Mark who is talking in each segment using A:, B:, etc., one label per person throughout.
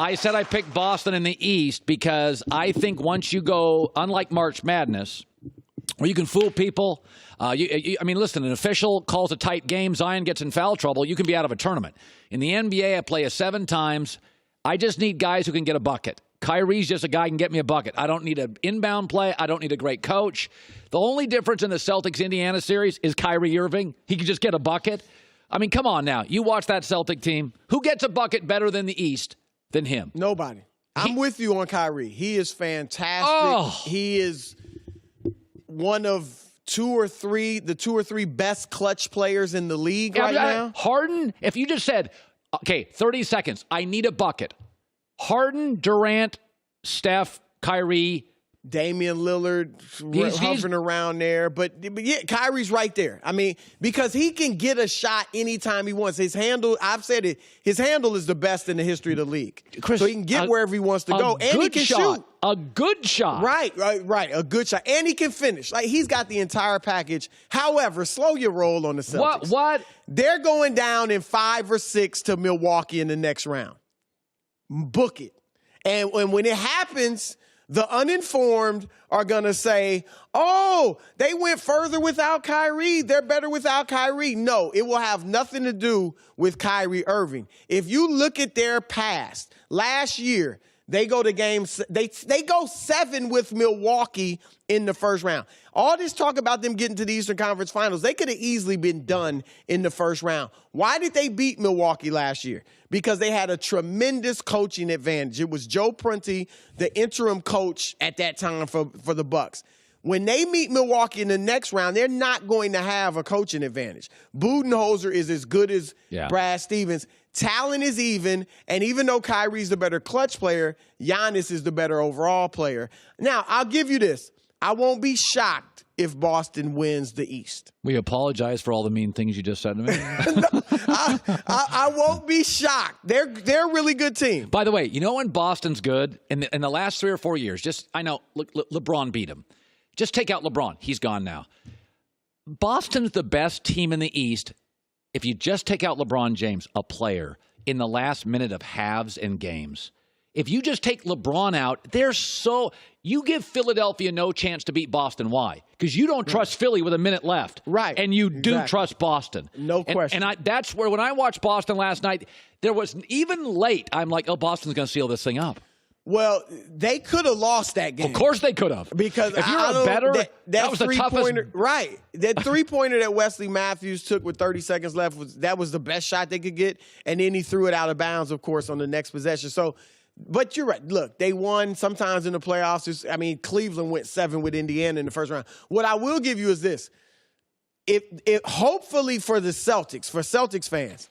A: I said I picked Boston in the East because I think once you go, unlike March Madness, where you can fool people. I mean, listen, an official calls a tight game, Zion gets in foul trouble, you can be out of a tournament. In the NBA, I play 7 times. I just need guys who can get a bucket. Kyrie's just a guy who can get me a bucket. I don't need an inbound play. I don't need a great coach. The only difference in the Celtics-Indiana series is Kyrie Irving. He can just get a bucket. I mean, come on now. You watch that Celtic team. Who gets a bucket better than the East than him?
B: Nobody. I'm with you on Kyrie. He is fantastic.
A: Oh.
B: He is one of the 2 or 3 best clutch players in the league right now.
A: Harden, if you just said, okay, 30 seconds, I need a bucket. Harden, Durant, Steph, Kyrie,
B: Damian Lillard hovering around there. But yeah, Kyrie's right there. I mean, because he can get a shot anytime he wants. His handle, I've said it, his handle is the best in the history of the league.
A: Chris,
B: so he can get wherever he wants to go. And he can shoot.
A: A good shot.
B: Right. A good shot. And he can finish. Like, he's got the entire package. However, slow your roll on the Celtics.
A: What?
B: They're going down in 5 or 6 to Milwaukee in the next round. Book it. And when it happens, the uninformed are going to say, oh, they went further without Kyrie. They're better without Kyrie. No, it will have nothing to do with Kyrie Irving. If you look at their past, last year, they go to games. They go 7 with Milwaukee in the first round. All this talk about them getting to the Eastern Conference Finals, they could have easily been done in the first round. Why did they beat Milwaukee last year? Because they had a tremendous coaching advantage. It was Joe Prunty, the interim coach at that time for the Bucks. When they meet Milwaukee in the next round, they're not going to have a coaching advantage. Budenholzer is as good as Brad Stevens. Talent is even, and even though Kyrie's the better clutch player, Giannis is the better overall player. Now, I'll give you this. I won't be shocked if Boston wins the East. We
A: apologize for all the mean things you just said to me.
B: No, I won't be shocked. They're a really good team.
A: By the way, you know when Boston's good? In the last 3 or 4 years, I know LeBron beat him. Just take out LeBron. He's gone now. Boston's the best team in the East if you just take out LeBron James, a player, in the last minute of halves and games. If you just take LeBron out, you give Philadelphia no chance to beat Boston. Why? Because you don't trust Philly with a minute left.
B: Right.
A: And you do trust Boston.
B: No question.
A: And that's where, when I watched Boston last night, there was, even late, I'm like, oh, Boston's going to seal this thing up.
B: Well, they could have lost that game.
A: Of course they could have.
B: Because
A: if you're a better, that was the toughest.
B: Right. That three-pointer that Wesley Matthews took with 30 seconds left, was the best shot they could get. And then he threw it out of bounds, of course, on the next possession. So, but you're right. Look, they won sometimes in the playoffs. Cleveland went 7 with Indiana in the first round. What I will give you is this. If hopefully for the Celtics, for Celtics fans,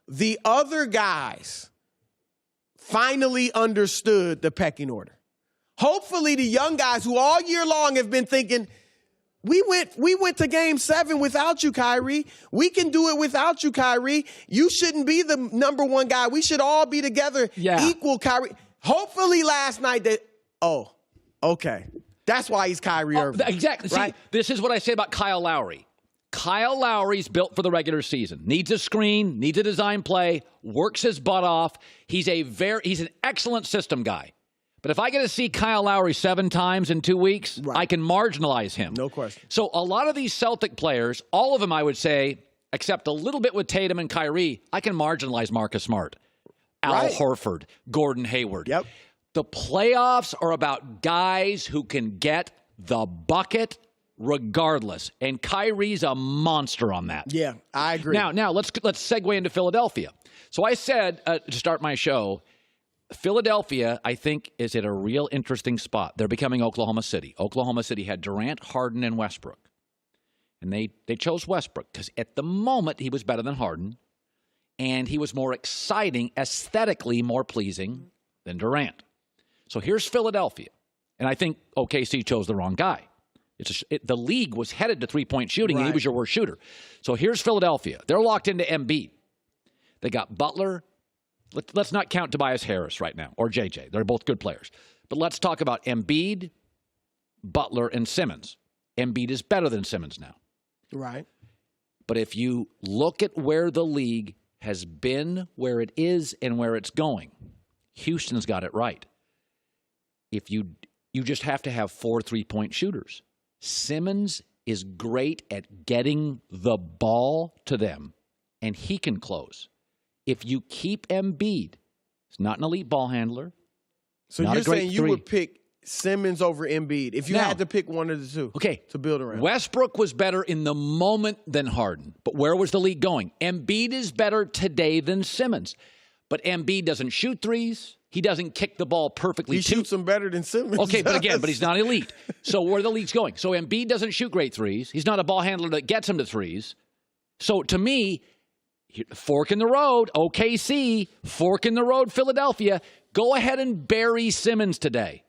B: the other guys finally understood the pecking order. Hopefully the young guys who all year long have been thinking, we went to game 7 without you, Kyrie. We can do it without you, Kyrie. You shouldn't be the number 1 guy. We should all be together, equal, Kyrie. Hopefully last night okay. That's why he's Kyrie Irving.
A: Exactly.
B: Right?
A: See, this is what I say about Kyle Lowry. Kyle Lowry's built for the regular season. Needs a screen, needs a design play, works his butt off. He's an excellent system guy. But if I get to see Kyle Lowry 7 times in 2 weeks, I can marginalize him.
B: No question.
A: So a lot of these Celtic players, all of them I would say, except a little bit with Tatum and Kyrie, I can marginalize Marcus Smart, Al Horford, Gordon Hayward.
B: Yep.
A: The playoffs are about guys who can get the bucket regardless. And Kyrie's a monster on that.
B: Yeah, I agree.
A: Now let's segue into Philadelphia. So I said to start my show, Philadelphia, I think, is at a real interesting spot. They're becoming Oklahoma City. Oklahoma City had Durant, Harden, and Westbrook. And they chose Westbrook because at the moment he was better than Harden, and he was more exciting, aesthetically more pleasing than Durant. So here's Philadelphia. And I think OKC chose the wrong guy. The league was headed to three-point shooting, and he was your worst shooter. So here's Philadelphia. They're locked into Embiid. They got Butler. Let's not count Tobias Harris right now, or JJ. They're both good players. But let's talk about Embiid, Butler, and Simmons. Embiid is better than Simmons now.
B: Right.
A: But if you look at where the league has been, where it is, and where it's going, Houston's got it right. If you just have to have 4 3-point shooters. Simmons is great at getting the ball to them, and he can close. If you keep Embiid, he's not an elite ball handler.
B: So you're saying you would pick Simmons over Embiid if you had to pick one of the two to build around?
A: Westbrook was better in the moment than Harden, but where was the league going? Embiid is better today than Simmons, but Embiid doesn't shoot threes. He doesn't kick the ball perfectly.
B: He shoots them better than Simmons.
A: Okay, but he's not elite. So where the league's going? So Embiid doesn't shoot great threes. He's not a ball handler that gets him to threes. So to me, fork in the road, OKC, fork in the road, Philadelphia. Go ahead and bury Simmons today.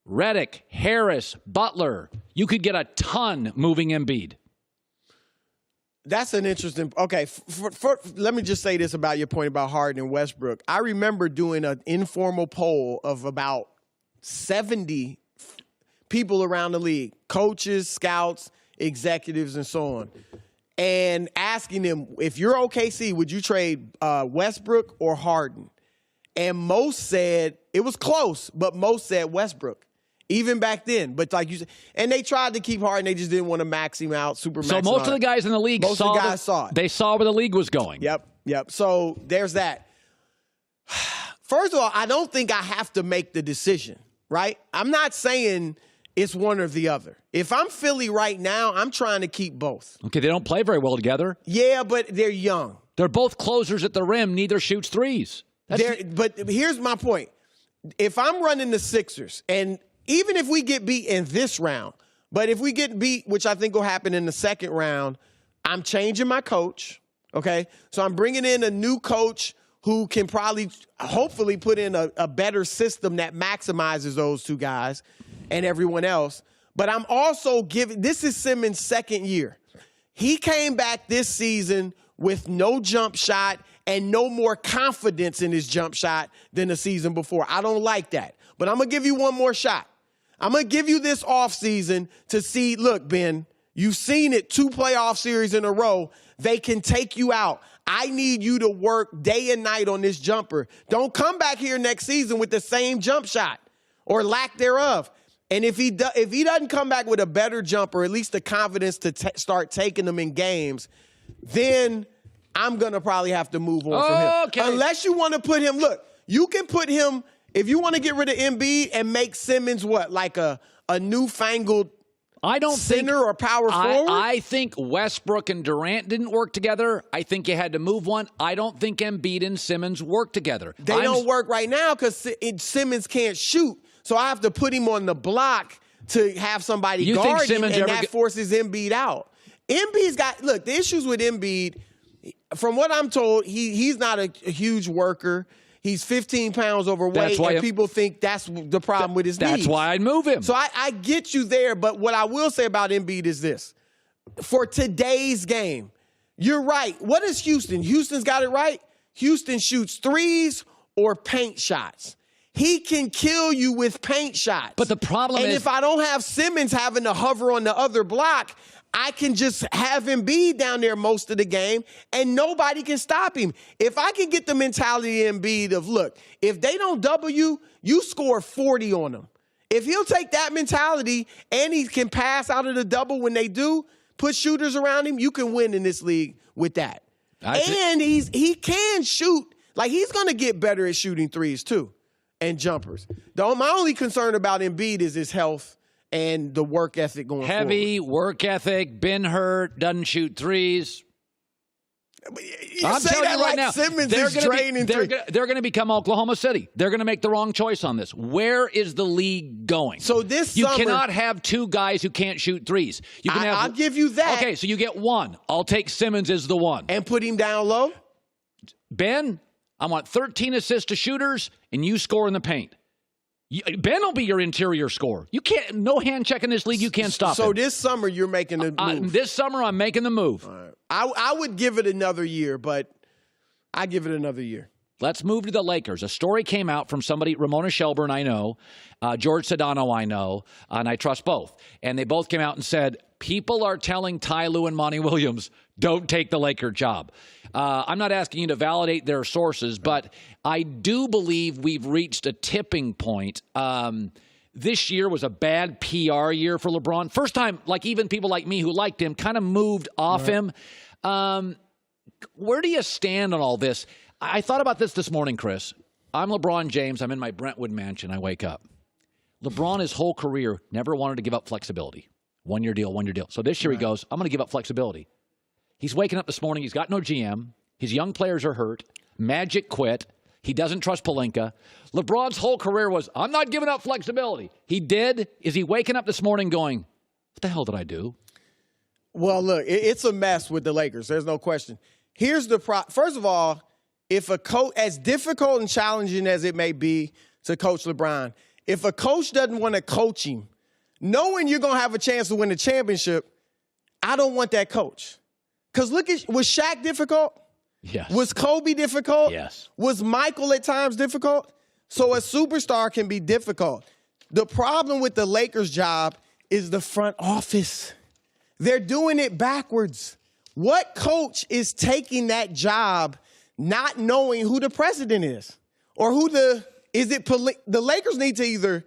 A: Redick, Harris, Butler. You could get a ton moving Embiid.
B: That's an interesting. Okay, let me just say this about your point about Harden and Westbrook. I remember doing an informal poll of about 70 people around the league, coaches, scouts, executives, and so on, and asking them, if you're OKC, would you trade Westbrook or Harden? And most said, it was close, but most said Westbrook. Even back then, but like you said, and they tried to keep Harden, they just didn't want to max him out, super max.
A: So most of the guys in the league
B: saw it.
A: They saw where the league was going.
B: Yep. So there's that. First of all, I don't think I have to make the decision, right? I'm not saying it's one or the other. If I'm Philly right now, I'm trying to keep both.
A: Okay, they don't play very well together.
B: Yeah, but they're young.
A: They're both closers at the rim. Neither shoots threes.
B: But here's my point. If I'm running the Sixers, and even if we get beat in this round, but if we get beat, which I think will happen in the second round, I'm changing my coach, okay? So I'm bringing in a new coach who can hopefully put in a better system that maximizes those two guys and everyone else. But I'm also this is Simmons' second year. He came back this season with no jump shot and no more confidence in his jump shot than the season before. I don't like that. But I'm going to give you one more shot. I'm going to give you this offseason to see, look, Ben, you've seen it 2 playoff series in a row. They can take you out. I need you to work day and night on this jumper. Don't come back here next season with the same jump shot or lack thereof. And if he doesn't come back with a better jumper, at least the confidence to start taking them in games, then I'm going to probably have to move on from him. Unless you want to put him, look, you can put him, if you want to get rid of Embiid and make Simmons what, like a newfangled center or power forward?
A: I think Westbrook and Durant didn't work together. I think you had to move one. I don't think Embiid and Simmons work together.
B: They don't work right now because Simmons can't shoot. So I have to put him on the block to have somebody guard him, and that forces Embiid out. Embiid's got, look, the issues with Embiid, from what I'm told, he's not a huge worker. He's 15 pounds overweight, and people think that's the problem with his knees.
A: That's why I'd move him.
B: So I get you there, but what I will say about Embiid is this. For today's game, you're right. What is Houston? Houston's got it right. Houston shoots threes or paint shots. He can kill you with paint shots.
A: But the problem is...
B: And if I don't have Simmons having to hover on the other block, I can just have Embiid down there most of the game, and nobody can stop him. If I can get the mentality of Embiid of, look, if they don't double you, you score 40 on them. If he'll take that mentality and he can pass out of the double when they do, put shooters around him, you can win in this league with that. And he can shoot. Like, he's going to get better at shooting threes, too, and jumpers. My only concern about Embiid is his health and the work ethic going forward.
A: Heavy work ethic, been hurt, doesn't shoot threes.
B: I'm say that right now. Simmons is draining threes.
A: They're going to become Oklahoma City. They're going to make the wrong choice on this. Where is the league going?
B: So this
A: you
B: summer,
A: cannot have 2 guys who can't shoot threes. You can
B: I'll give you that.
A: Okay, so you get one. I'll take Simmons as the one.
B: And put him down low?
A: Ben, I want 13 assists to shooters, and you score in the paint. Ben will be your interior scorer. You can't, no hand check in this league. You can't stop him.
B: So this summer you're making the move.
A: This summer I'm making the move.
B: All right. I would give it another year, but I give it another year.
A: Let's move to the Lakers. A story came out from somebody, Ramona Shelburne, I know, George Sedano, I know, and I trust both. And they both came out and said, people are telling Ty Lue and Monty Williams, don't take the Laker job. I'm not asking you to validate their sources, but I do believe we've reached a tipping point. This year was a bad PR year for LeBron. First time, like even people like me who liked him kind of moved off him. Where do you stand on all this? I thought about this morning, Chris. I'm LeBron James. I'm in my Brentwood mansion. I wake up. LeBron, his whole career, never wanted to give up flexibility. One-year deal, one-year deal. So this year he goes, I'm going to give up flexibility. He's waking up this morning. He's got no GM. His young players are hurt. Magic quit. He doesn't trust Pelinka. LeBron's whole career was, I'm not giving up flexibility. He did. Is he waking up this morning going, what the hell did I do?
B: Well, look, it's a mess with the Lakers. There's no question. Here's the problem. First of all, if a coach, as difficult and challenging as it may be to coach LeBron, if a coach doesn't want to coach him, knowing you're going to have a chance to win the championship, I don't want that coach. Because look at, was Shaq difficult?
A: Yes.
B: Was Kobe difficult?
A: Yes.
B: Was Michael at times difficult? So a superstar can be difficult. The problem with the Lakers' job is the front office. They're doing it backwards. What coach is taking that job not knowing who the president is? Or who the Lakers need to either,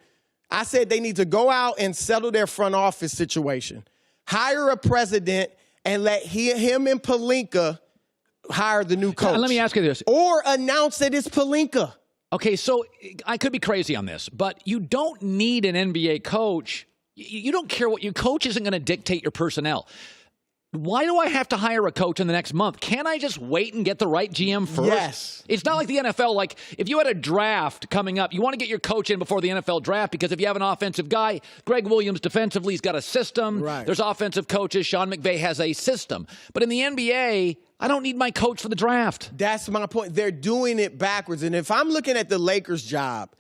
B: I said they need to go out and settle their front office situation. Hire a president and let him and Pelinka hire the new coach.
A: Let me ask you this.
B: Or announce that it's Pelinka.
A: Okay, so I could be crazy on this, but you don't need an NBA coach. You don't care what your coach isn't going to dictate your personnel. Why do I have to hire a coach in the next month? Can't I just wait and get the right GM first?
B: Yes.
A: It's not like the NFL. Like, if you had a draft coming up, you want to get your coach in before the NFL draft because if you have an offensive guy, Greg Williams defensively, he's got a system.
B: Right.
A: There's offensive coaches. Sean McVay has a system. But in the NBA, I don't need my coach for the draft.
B: That's my point. They're doing it backwards. And if I'm looking at the Lakers' job,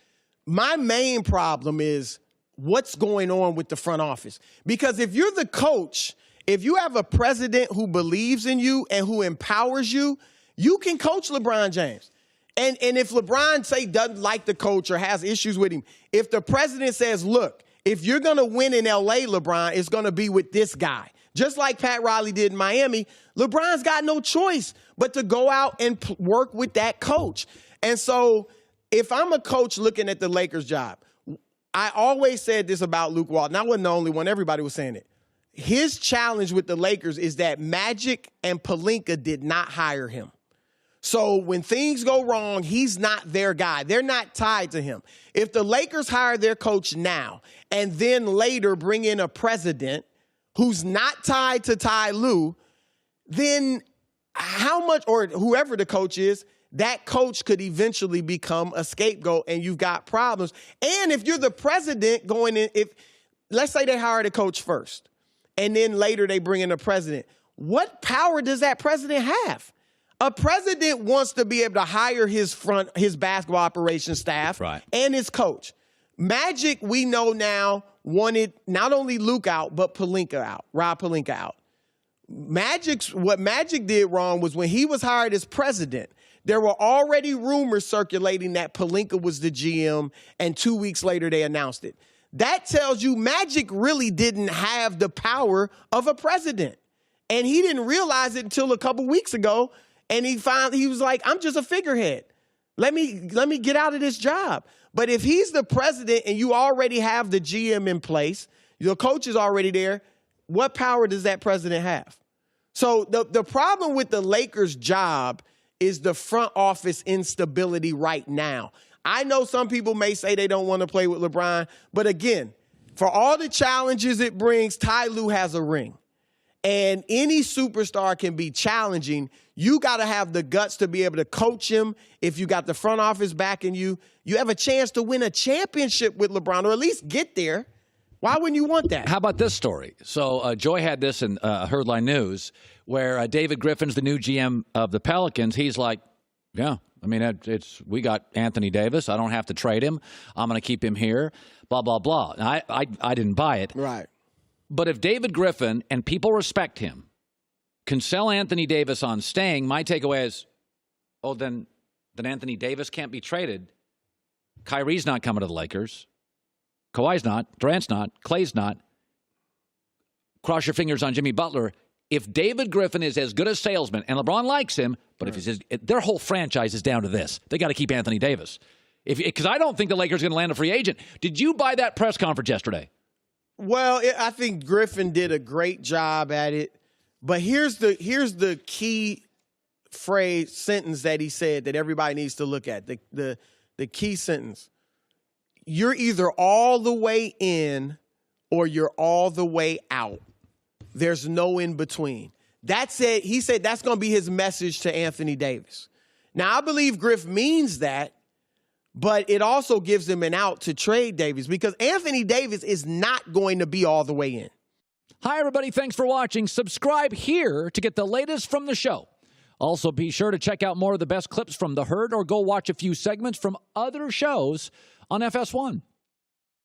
B: my main problem is what's going on with the front office. Because if you're the coach, if you have a president who believes in you and who empowers you, you can coach LeBron James. And if LeBron, say, doesn't like the coach or has issues with him, if the president says, look, if you're going to win in L.A., LeBron, it's going to be with this guy. Just like Pat Riley did in Miami, LeBron's got no choice but to go out and work with that coach. And so if I'm a coach looking at the Lakers' job, I always said this about Luke Walton. I wasn't the only one. Everybody was saying it. His challenge with the Lakers is that Magic and Pelinka did not hire him. So when things go wrong, he's not their guy. They're not tied to him. If the Lakers hire their coach now and then later bring in a president who's not tied to Ty Lue, then how much, or whoever the coach is, that coach could eventually become a scapegoat and you've got problems. And if you're the president going in, if let's say they hired a coach first and then later they bring in a president, what power does that president have? A president wants to be able to hire his basketball operations staff and his coach. Magic, we know now, wanted not only Luke out, but Pelinka out, Rob Pelinka out. What Magic did wrong was when he was hired as president, there were already rumors circulating that Pelinka was the GM, and 2 weeks later they announced it. That tells you Magic really didn't have the power of a president. And he didn't realize it until a couple weeks ago, and he was like, I'm just a figurehead. Let me get out of this job. But if he's the president and you already have the GM in place, your coach is already there, what power does that president have? So the problem with the Lakers' job is the front office instability right now. I know some people may say they don't want to play with LeBron, but again, for all the challenges it brings, Ty Lue has a ring. And any superstar can be challenging. You got to have the guts to be able to coach him. If you got the front office backing you, you have a chance to win a championship with LeBron, or at least get there. Why wouldn't you want that?
A: How about this story? So Joy had this in Herdline News, where David Griffin's the new GM of the Pelicans. He's like, yeah, I mean, we got Anthony Davis. I don't have to trade him. I'm going to keep him here, blah, blah, blah. And I didn't buy it.
B: Right.
A: But if David Griffin, and people respect him, can sell Anthony Davis on staying, my takeaway is, oh, then that Anthony Davis can't be traded. Kyrie's not coming to the Lakers. Kawhi's not. Durant's not. Klay's not. Cross your fingers on Jimmy Butler. If David Griffin is as good a salesman, and LeBron likes him, but if their whole franchise is down to this, they got to keep Anthony Davis. Because I don't think the Lakers are going to land a free agent. Did you buy that press conference yesterday?
B: Well, I think Griffin did a great job at it. But here's the key sentence that he said that everybody needs to look at. The key sentence. You're either all the way in or you're all the way out. There's no in between. That's it. He said that's going to be his message to Anthony Davis. Now, I believe Griff means that, but it also gives him an out to trade Davis because Anthony Davis is not going to be all the way in.
A: Hi, everybody. Thanks for watching. Subscribe here to get the latest from the show. Also, be sure to check out more of the best clips from The Herd or go watch a few segments from other shows on FS1.